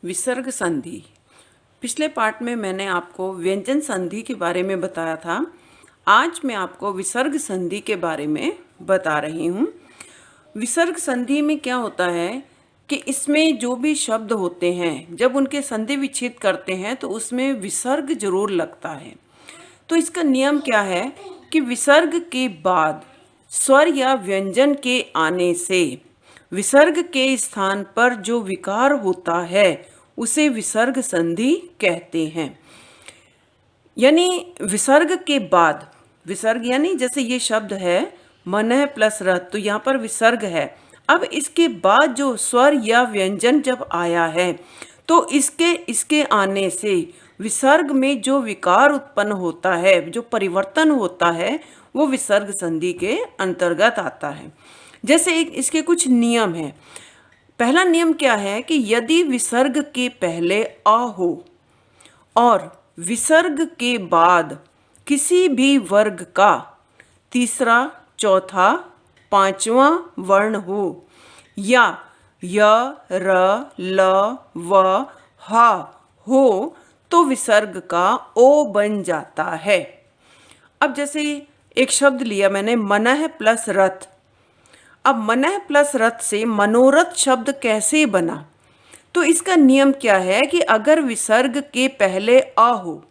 विसर्ग संधि। पिछले पार्ट में मैंने आपको व्यंजन संधि के बारे में बताया था। आज मैं आपको विसर्ग संधि के बारे में बता रही हूँ। विसर्ग संधि में क्या होता है कि इसमें जो भी शब्द होते हैं जब उनके संधि विच्छेद करते हैं तो उसमें विसर्ग जरूर लगता है। तो इसका नियम क्या है कि विसर्ग के बाद स्वर या व्यंजन के आने से विसर्ग के स्थान पर जो विकार होता है उसे विसर्ग संधि कहते हैं। यानी विसर्ग के बाद, विसर्ग यानी जैसे ये शब्द है मनः प्लस रथ, तो यहाँ पर विसर्ग है। अब इसके बाद जो स्वर या व्यंजन जब आया है तो इसके आने से विसर्ग में जो विकार उत्पन्न होता है, जो परिवर्तन होता है, वो विसर्ग संधि के अंतर्गत आता है। जैसे इसके कुछ नियम हैं। पहला नियम क्या है कि यदि विसर्ग के पहले अ हो और विसर्ग के बाद किसी भी वर्ग का तीसरा, चौथा, पांचवा वर्ण हो या य, र, ल, व, ह हो तो विसर्ग का ओ बन जाता है। अब जैसे एक शब्द लिया मैंने मनः प्लस रथ। अब मनः प्लस रथ से मनोरथ शब्द कैसे बना? तो इसका नियम क्या है कि अगर विसर्ग के पहले अ हो,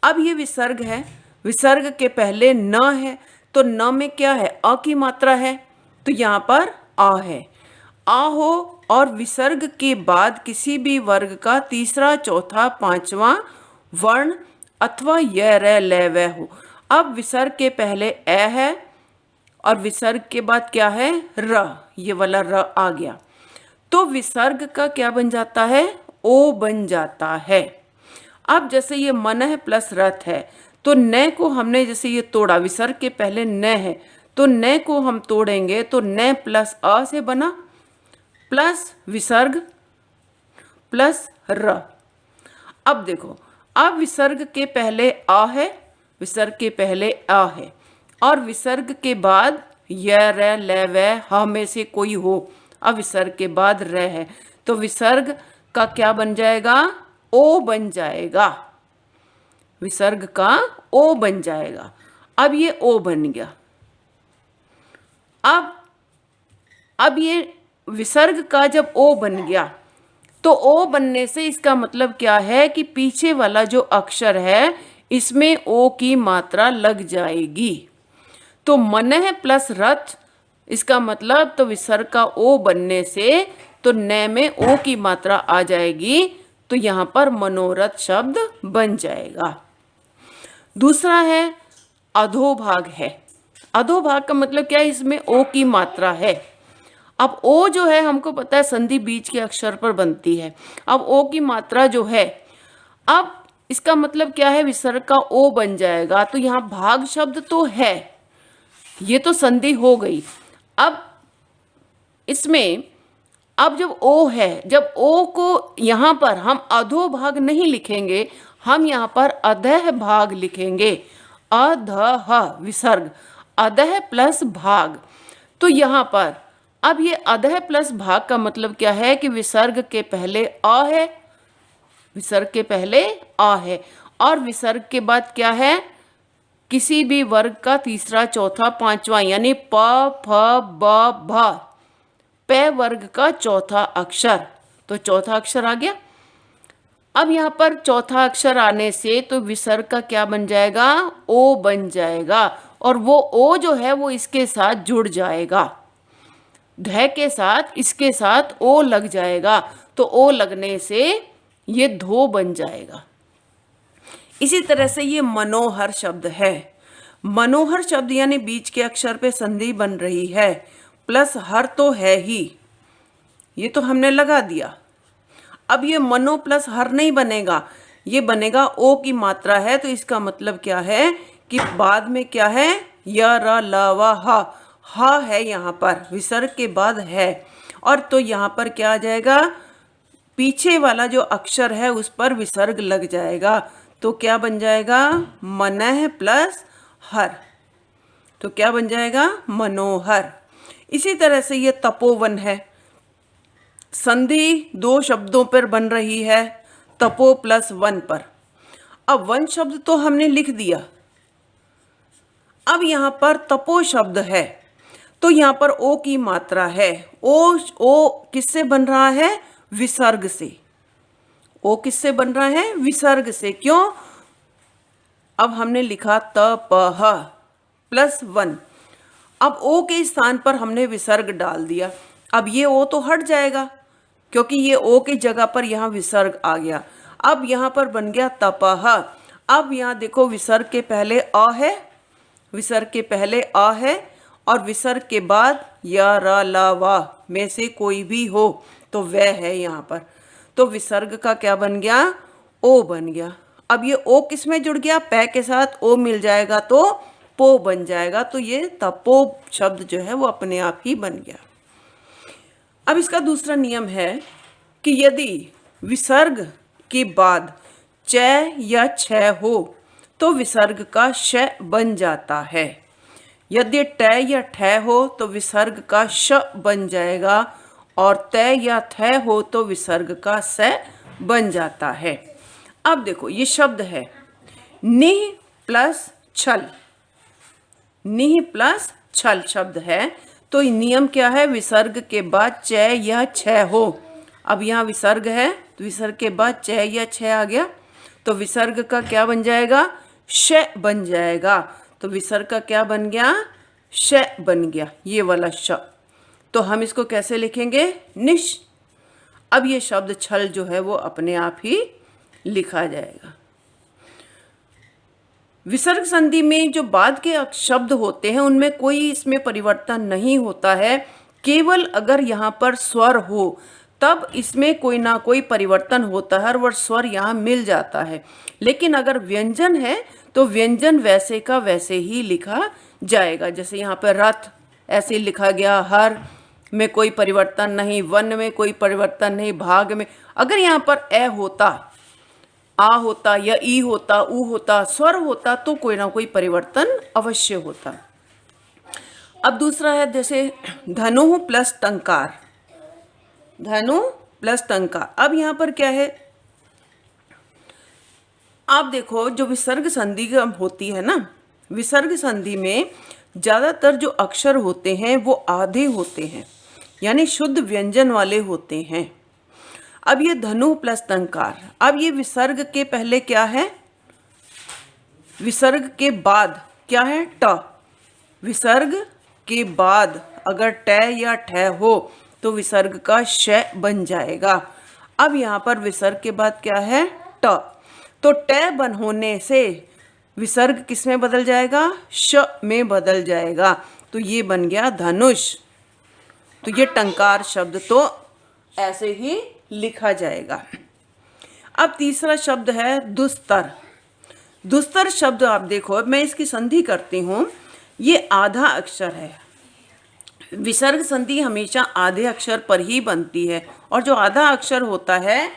अब ये विसर्ग है, विसर्ग के पहले न है, तो न में क्या है? अ की मात्रा है, तो यहाँ पर आ है। आ हो और विसर्ग के बाद किसी भी वर्ग का तीसरा, चौथा, पांचवा वर्ण अथवा य, र, ल, व हो। अब विसर्ग के पहले ए है और विसर्ग के बाद क्या है? र, ये वाला र आ गया, तो विसर्ग का क्या बन जाता है? ओ बन जाता है। अब जैसे ये मनः प्लस रथ है तो न को हमने जैसे ये तोड़ा, विसर्ग के पहले न है तो न को हम तोड़ेंगे तो न प्लस अ से बना प्लस विसर्ग प्लस र। अब देखो, अब विसर्ग के पहले आ है, विसर्ग के पहले आ है और विसर्ग के बाद य, र, ल, व, ह में से कोई हो। अब विसर्ग के बाद र है तो विसर्ग का क्या बन जाएगा? ओ बन जाएगा। विसर्ग का ओ बन जाएगा। अब ये ओ बन गया। अब ये विसर्ग का जब ओ बन गया तो ओ बनने से इसका मतलब क्या है कि पीछे वाला जो अक्षर है इसमें ओ की मात्रा लग जाएगी। तो मनः प्लस रथ, इसका मतलब तो विसर्ग का ओ बनने से तो न में ओ की मात्रा आ जाएगी, तो यहाँ पर मनोरथ शब्द बन जाएगा। दूसरा है अधोभाग है। अधोभाग का मतलब क्या है? इसमें ओ की मात्रा है। अब ओ जो है हमको पता है संधि बीच के अक्षर पर बनती है। अब ओ की मात्रा जो है, अब इसका मतलब क्या है? विसर्ग का ओ बन जाएगा। तो यहाँ भाग शब्द तो है, ये तो संधि हो गई। अब इसमें अब जब ओ है, जब ओ को यहाँ पर हम अधोभाग नहीं लिखेंगे, हम यहाँ पर अधः भाग लिखेंगे। अधः विसर्ग, अधः प्लस भाग। तो यहाँ पर अब ये अधः प्लस भाग का मतलब क्या है कि विसर्ग के पहले अ है, विसर्ग के पहले अ है और विसर्ग के बाद क्या है? किसी भी वर्ग का तीसरा, चौथा, पांचवा, यानी प, फ, ब, भ, पे वर्ग का चौथा अक्षर। तो चौथा अक्षर आ गया। अब यहाँ पर चौथा अक्षर आने से तो विसर्ग का क्या बन जाएगा? ओ बन जाएगा और वो ओ जो है वो इसके साथ जुड़ जाएगा, ध के साथ इसके साथ ओ लग जाएगा, तो ओ लगने से ये धो बन जाएगा। इसी तरह से ये मनोहर शब्द है। मनोहर शब्द यानी बीच के अक्षर पे संधि बन रही है, प्लस हर तो है ही, ये तो हमने लगा दिया। अब ये मनो प्लस हर नहीं बनेगा, ये बनेगा ओ की मात्रा है, तो इसका मतलब क्या है कि बाद में क्या है? य, र, ल, व, ह है यहाँ पर, विसर्ग के बाद है। और तो यहाँ पर क्या आ जाएगा? पीछे वाला जो अक्षर है उस पर विसर्ग लग जाएगा, तो क्या बन जाएगा? मनः प्लस हर, तो क्या बन जाएगा? मनोहर। इसी तरह से ये तपोवन है। संधि दो शब्दों पर बन रही है, तपो प्लस वन पर। अब वन शब्द तो हमने लिख दिया, अब यहाँ पर तपो शब्द है, तो यहाँ पर ओ की मात्रा है। ओ किससे बन रहा है? विसर्ग से। ओ किससे बन रहा है? विसर्ग से। क्यों? अब हमने लिखा तपह प्लस वन, अब ओ के स्थान पर हमने विसर्ग डाल दिया। अब ये ओ तो हट जाएगा, क्योंकि ये ओ की जगह पर यहाँ विसर्ग आ गया। अब यहाँ पर बन गया तपह। अब यहाँ देखो, विसर्ग के पहले अ है, विसर्ग के पहले अ है, और विसर्ग के बाद या रा ला वा में से कोई भी हो तो वह है यहाँ पर। तो विसर्ग का क्या बन गया? ओ बन गया। अब ये ओ किस में जुड़ गया? पै के साथ ओ मिल जाएगा तो पो बन जाएगा। तो ये तपो शब्द जो है वो अपने आप ही बन गया। अब इसका दूसरा नियम है कि यदि विसर्ग के बाद च या छ हो तो विसर्ग का श बन जाता है। यदि ट या ठ हो तो विसर्ग का श बन जाएगा, और त या थ हो तो विसर्ग का स बन जाता है। अब देखो, ये शब्द है निह प्लस छल। निह प्लस छल शब्द है, तो नियम क्या है? विसर्ग के बाद च या छ हो। अब यहाँ विसर्ग है, तो विसर्ग के बाद च या छ आ गया, तो विसर्ग का क्या बन जाएगा? श बन जाएगा। तो विसर्ग का क्या बन गया? श बन गया, ये वाला श। तो हम इसको कैसे लिखेंगे? निश। अब ये शब्द छल जो है वो अपने आप ही लिखा जाएगा। विसर्ग संधि में जो बाद के शब्द होते हैं उनमें कोई इसमें परिवर्तन नहीं होता है। केवल अगर यहाँ पर स्वर हो तब इसमें कोई ना कोई परिवर्तन होता है और स्वर यहाँ मिल जाता है। लेकिन अगर व्यंजन है तो व्यंजन वैसे का वैसे ही लिखा जाएगा। जैसे यहाँ पर रथ ऐसे लिखा गया, हर में कोई परिवर्तन नहीं, वन में कोई परिवर्तन नहीं, भाग में। अगर यहाँ पर ए होता, आ होता या ई होता, ऊ होता, स्वर होता तो कोई ना कोई परिवर्तन अवश्य होता। अब दूसरा है जैसे धनु प्लस टंकार। धनु प्लस टंकार। अब यहाँ पर क्या है? आप देखो, जो विसर्ग संधि होती है ना, विसर्ग संधि में ज़्यादातर जो अक्षर होते हैं वो आधे होते हैं, यानी शुद्ध व्यंजन वाले होते हैं। अब ये धनु प्लस टंकार, अब ये विसर्ग के पहले क्या है? विसर्ग के बाद क्या है? ट। विसर्ग के बाद अगर ट या ठ हो तो विसर्ग का श बन जाएगा। अब यहाँ पर विसर्ग के बाद क्या है? ट। तो ट बन होने से विसर्ग किस में बदल जाएगा? श में बदल जाएगा। तो ये बन गया धनुष। तो ये टंकार शब्द तो ऐसे ही लिखा जाएगा। अब तीसरा शब्द है दुस्तर। दुस्तर शब्द आप देखो, मैं इसकी संधि करती हूँ, ये आधा अक्षर है। विसर्ग संधि हमेशा आधे अक्षर पर ही बनती है, और जो आधा अक्षर होता है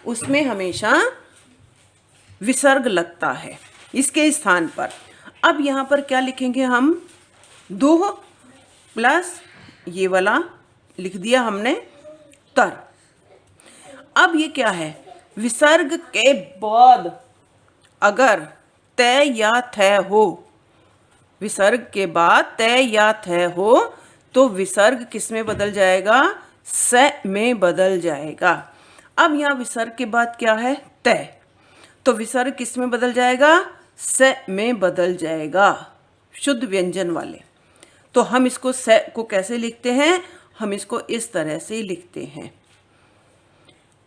उसमें हमेशा विसर्ग लगता है इसके स्थान पर। अब यहाँ पर क्या लिखेंगे हम? दुह प्लस ये वाला लिख दिया हमने तर। अब ये क्या है? विसर्ग के बाद अगर त या थ हो, विसर्ग के बाद त या थ हो तो विसर्ग किस में बदल जाएगा? स में बदल जाएगा। अब यहाँ विसर्ग के बाद क्या है? त। तो विसर्ग किस में बदल जाएगा? स में बदल जाएगा, शुद्ध व्यंजन वाले। तो हम इसको स को कैसे लिखते हैं? हम इसको इस तरह से लिखते हैं।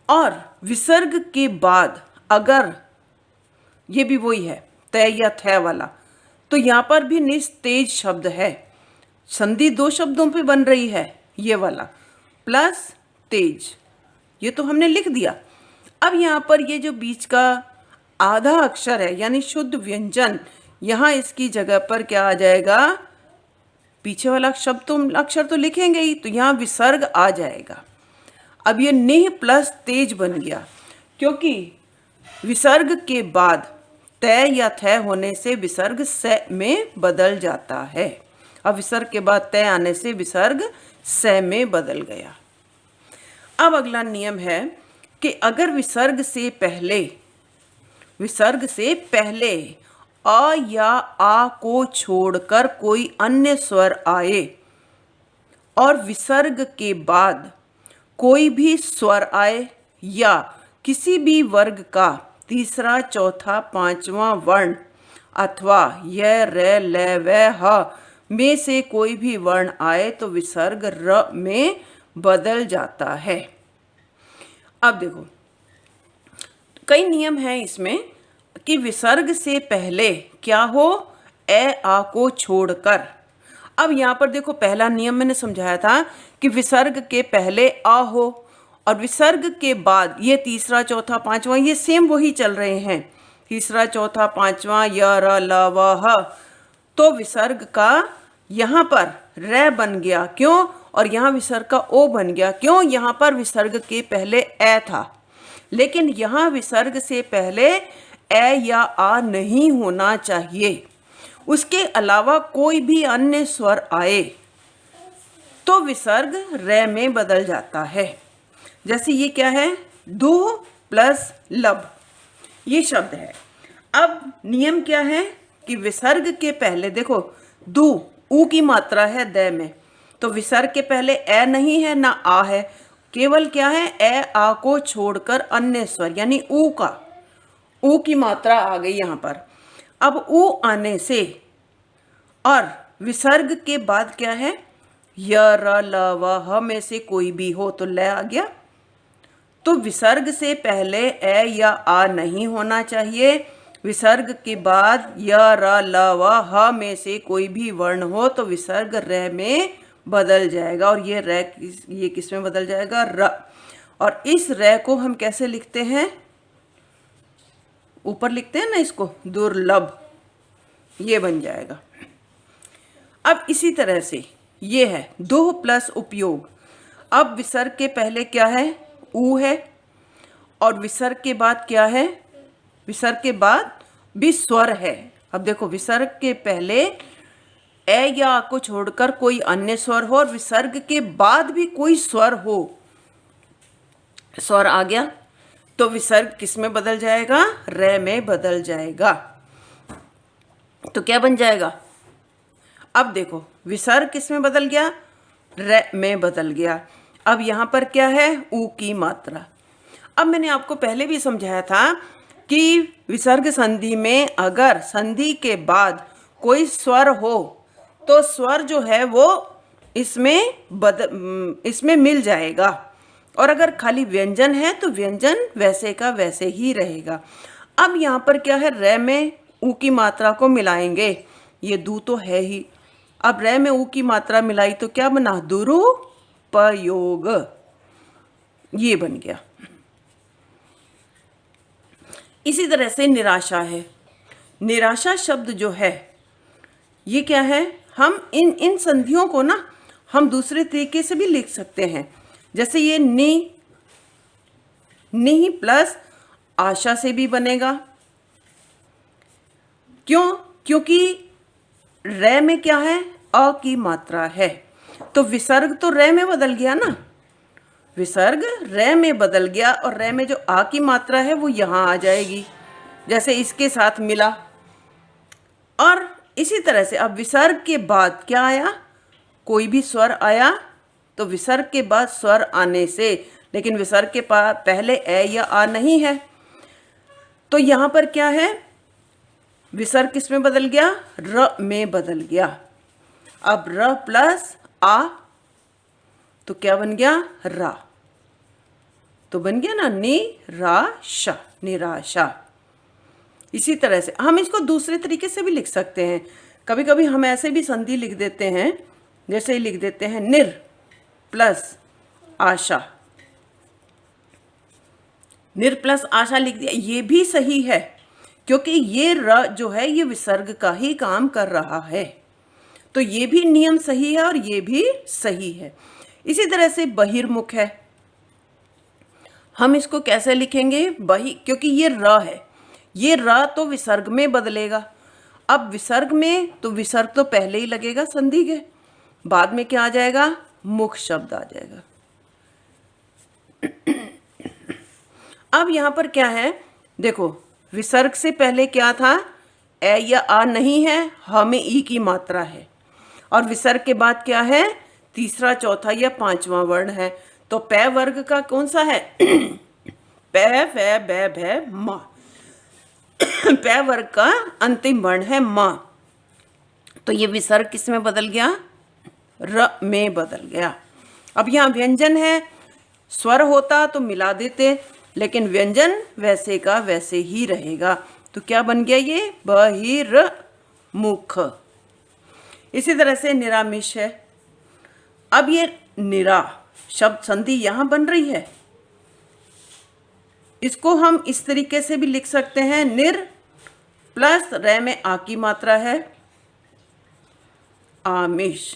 और विसर्ग के बाद अगर ये भी वही है त या थ वाला, तो यहाँ पर भी निस्तेज शब्द है। संधि दो शब्दों पे बन रही है, ये वाला प्लस तेज, ये तो हमने लिख दिया। अब यहाँ पर ये जो बीच का आधा अक्षर है यानी शुद्ध व्यंजन, यहाँ इसकी जगह पर क्या आ जाएगा? पीछे वाला शब्द तो अक्षर तो लिखेंगे ही, तो यहाँ विसर्ग आ जाएगा। अब ये निह प्लस तेज बन गया, क्योंकि विसर्ग के बाद त या थ होने से विसर्ग स में बदल जाता है। अब विसर्ग के बाद त आने से विसर्ग स में बदल गया। अब अगला नियम है कि अगर विसर्ग से पहले अ या आ को छोड़कर कोई अन्य स्वर आए और विसर्ग के बाद कोई भी स्वर आए या किसी भी वर्ग का तीसरा, चौथा, पांचवा वर्ण अथवा य, र, ल, व, ह में से कोई भी वर्ण आए तो विसर्ग र में बदल जाता है। अब देखो, कई नियम हैं इसमें कि विसर्ग से पहले क्या हो, ए आ को छोड़कर। अब यहाँ पर देखो, पहला नियम मैंने समझाया था कि विसर्ग के पहले आ हो और विसर्ग के बाद ये तीसरा, चौथा, पांचवा ये सेम वही चल रहे हैं, तीसरा, चौथा, पांचवा, य, र, ल, व, ह। तो विसर्ग का यहाँ पर र बन गया, क्यों? और यहाँ विसर्ग का ओ बन गया, क्यों? यहाँ पर विसर्ग के पहले ए था, लेकिन यहाँ विसर्ग से पहले ए या आ नहीं होना चाहिए। उसके अलावा कोई भी अन्य स्वर आए तो विसर्ग रे में बदल जाता है। जैसे ये क्या है, दुह प्लस लब, ये शब्द है। अब नियम क्या है कि विसर्ग के पहले देखो, दु ऊ की मात्रा है द में, तो विसर्ग के पहले ए नहीं है ना आ है, केवल क्या है, ए आ को छोड़कर अन्य स्वर यानी ऊ का, ऊ की मात्रा आ गई यहाँ पर। अब ऊ आने से और विसर्ग के बाद क्या है, य, र, ल, व, ह में से कोई भी हो तो ल आ गया। तो विसर्ग से पहले ए या आ नहीं होना चाहिए, विसर्ग के बाद य, र, ल, व, ह में से कोई भी वर्ण हो तो विसर्ग र में बदल जाएगा। और ये किस में बदल जाएगा, र। और इस र को हम कैसे लिखते हैं, ऊपर लिखते हैं ना इसको, दुर्लभ, ये बन जाएगा। अब इसी तरह से ये है दोह प्लस उपयोग। अब विसर्ग के पहले क्या है, ऊ है, और विसर्ग के बाद क्या है, विसर्ग के बाद भी स्वर है। अब देखो, विसर्ग के पहले ए या आ को छोड़कर कोई अन्य स्वर हो और विसर्ग के बाद भी कोई स्वर हो, स्वर आ गया तो विसर्ग किस में बदल जाएगा, रे में बदल जाएगा। तो क्या बन जाएगा, अब देखो विसर्ग किस में बदल गया, रे में बदल गया। अब यहाँ पर क्या है, ऊ की मात्रा। अब मैंने आपको पहले भी समझाया था कि विसर्ग संधि में अगर संधि के बाद कोई स्वर हो तो स्वर जो है वो इसमें मिल जाएगा, और अगर खाली व्यंजन है तो व्यंजन वैसे का वैसे ही रहेगा। अब यहाँ पर क्या है, रे में ऊ की मात्रा को मिलाएंगे, ये दू तो है ही। अब रे में ऊ की मात्रा मिलाई तो क्या बना, दुरुपयोग, ये बन गया। इसी तरह से निराशा है। निराशा शब्द जो है ये क्या है, हम इन संधियों को ना हम दूसरे तरीके से भी लिख सकते हैं। जैसे ये नि प्लस आशा से भी बनेगा, क्यों? क्योंकि रे में क्या है, अ की मात्रा है, तो विसर्ग तो रे में बदल गया ना, विसर्ग रे में बदल गया और रे में जो आ की मात्रा है वो यहाँ आ जाएगी, जैसे इसके साथ मिला। और इसी तरह से अब विसर्ग के बाद क्या आया, कोई भी स्वर आया तो विसर्ग के बाद स्वर आने से, लेकिन विसर्ग के पहले ए या आ नहीं है, तो यहाँ पर क्या है, विसर्ग किस में बदल गया, र में बदल गया। अब र प्लस आ तो क्या बन गया, रा, तो बन गया ना निराशा, निराशा। इसी तरह से हम इसको दूसरे तरीके से भी लिख सकते हैं। कभी कभी हम ऐसे भी संधि लिख देते हैं, जैसे ही लिख देते हैं निर प्लस आशा, निर प्लस आशा लिख दिया, ये भी सही है, क्योंकि ये र जो है ये विसर्ग का ही काम कर रहा है, तो ये भी नियम सही है और ये भी सही है। इसी तरह से बहिर्मुख है, हम इसको कैसे लिखेंगे, क्योंकि ये र है, ये र तो विसर्ग में बदलेगा। अब विसर्ग में तो विसर्ग तो पहले ही लगेगा संधि के, बाद में क्या आ जाएगा, मुख शब्द आ जाएगा। अब यहाँ पर क्या है, देखो विसर्ग से पहले क्या था, ए या आ नहीं है, ह में ई की मात्रा है, और विसर्ग के बाद क्या है, तीसरा चौथा या पांचवा वर्ण है। तो पै वर्ग का कौन सा है, पै फै बै भै मा। पै वर्ग का अंतिम वर्ण है मा। तो ये विसर्ग किस में बदल गया, र में बदल गया। अब यहाँ व्यंजन है, स्वर होता तो मिला देते, लेकिन व्यंजन वैसे का वैसे ही रहेगा। तो क्या बन गया ये, बहिर्मुख। इसी तरह से निरामिष है। अब ये निरा शब्द संधि यहाँ बन रही है, इसको हम इस तरीके से भी लिख सकते हैं, निर प्लस रै में आ की मात्रा है, आमिष,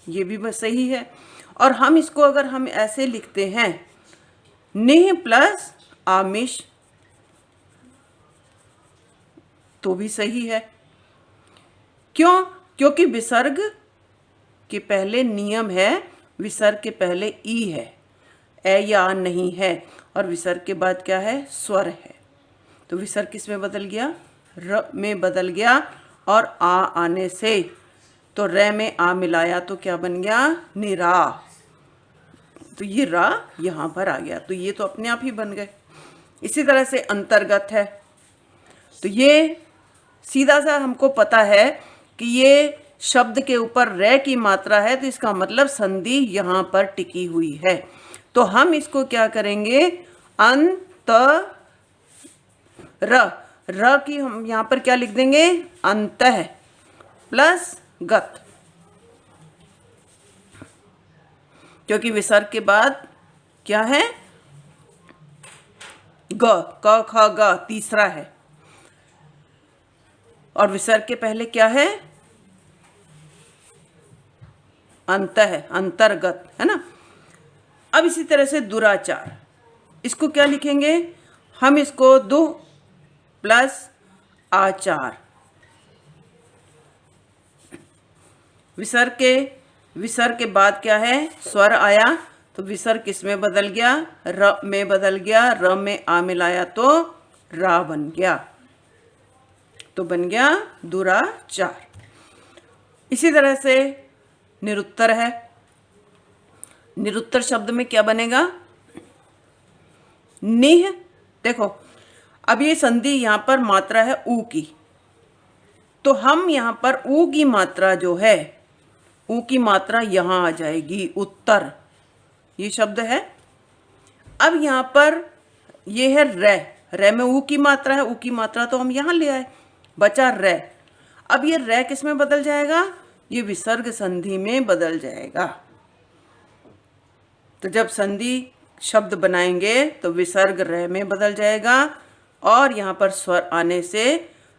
ये भी बस सही है। और हम इसको अगर हम ऐसे लिखते हैं, निह प्लस आमिष, तो भी सही है। क्यों, क्योंकि विसर्ग के पहले नियम है, विसर्ग के पहले ई है, ए या आ नहीं है, और विसर्ग के बाद क्या है, स्वर है। तो विसर्ग किस में बदल गया, र में बदल गया, और आ आने से तो रै में आ मिलाया तो क्या बन गया, निरा। तो ये रा यहाँ पर आ गया, तो ये तो अपने आप ही बन गए। इसी तरह से अंतर्गत है, तो ये सीधा सा हमको पता है कि ये शब्द के ऊपर रै की मात्रा है, तो इसका मतलब संधि यहाँ पर टिकी हुई है। तो हम इसको क्या करेंगे, अंत र की हम यहाँ पर क्या लिख देंगे, अंतः प्लस गत, क्योंकि विसर्ग के बाद क्या है, ग, क ख ग तीसरा है, और विसर्ग के पहले क्या है, अंत है, अंतर्गत है ना। अब इसी तरह से दुराचार, इसको क्या लिखेंगे, हम इसको दु प्लस आचार, विसर्ग के बाद क्या है, स्वर आया, तो विसर्ग किस में बदल गया, र में बदल गया, र में आ मिलाया तो रा बन गया, तो बन गया दुराचार। इसी तरह से निरुत्तर है, निरुत्तर शब्द में क्या बनेगा, निह। देखो अब ये संधि यहाँ पर मात्रा है ऊ की, तो हम यहाँ पर ऊ की मात्रा जो है, ऊ की मात्रा यहाँ आ जाएगी, उत्तर, ये शब्द है। अब यहाँ पर ये है रै, रै में ऊ की मात्रा है, ऊ की मात्रा तो हम यहाँ ले आए, बचा रै। अब ये रै किस में बदल जाएगा, ये विसर्ग संधि में बदल जाएगा। तो जब संधि शब्द बनाएंगे तो विसर्ग रै में बदल जाएगा, और यहाँ पर स्वर आने से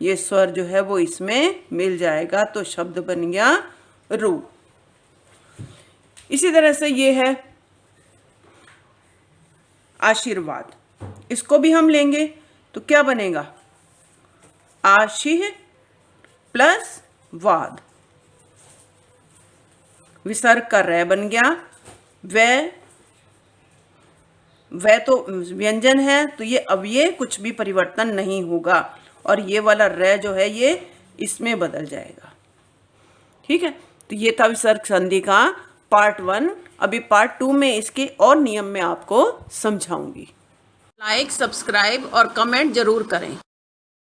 ये स्वर जो है वो इसमें मिल जाएगा, तो शब्द बन गया रू। इसी तरह से ये है आशीर्वाद, इसको भी हम लेंगे तो क्या बनेगा, आशीह प्लस वाद, विसर्ग का रै बन गया, वह तो व्यंजन है, तो ये अब ये कुछ भी परिवर्तन नहीं होगा, और ये वाला रै जो है ये इसमें बदल जाएगा। ठीक है, तो ये था विसर्ग संधि का पार्ट 1। अभी पार्ट 2 में इसके और नियम में आपको समझाऊंगी। लाइक, सब्सक्राइब और कमेंट जरूर करें।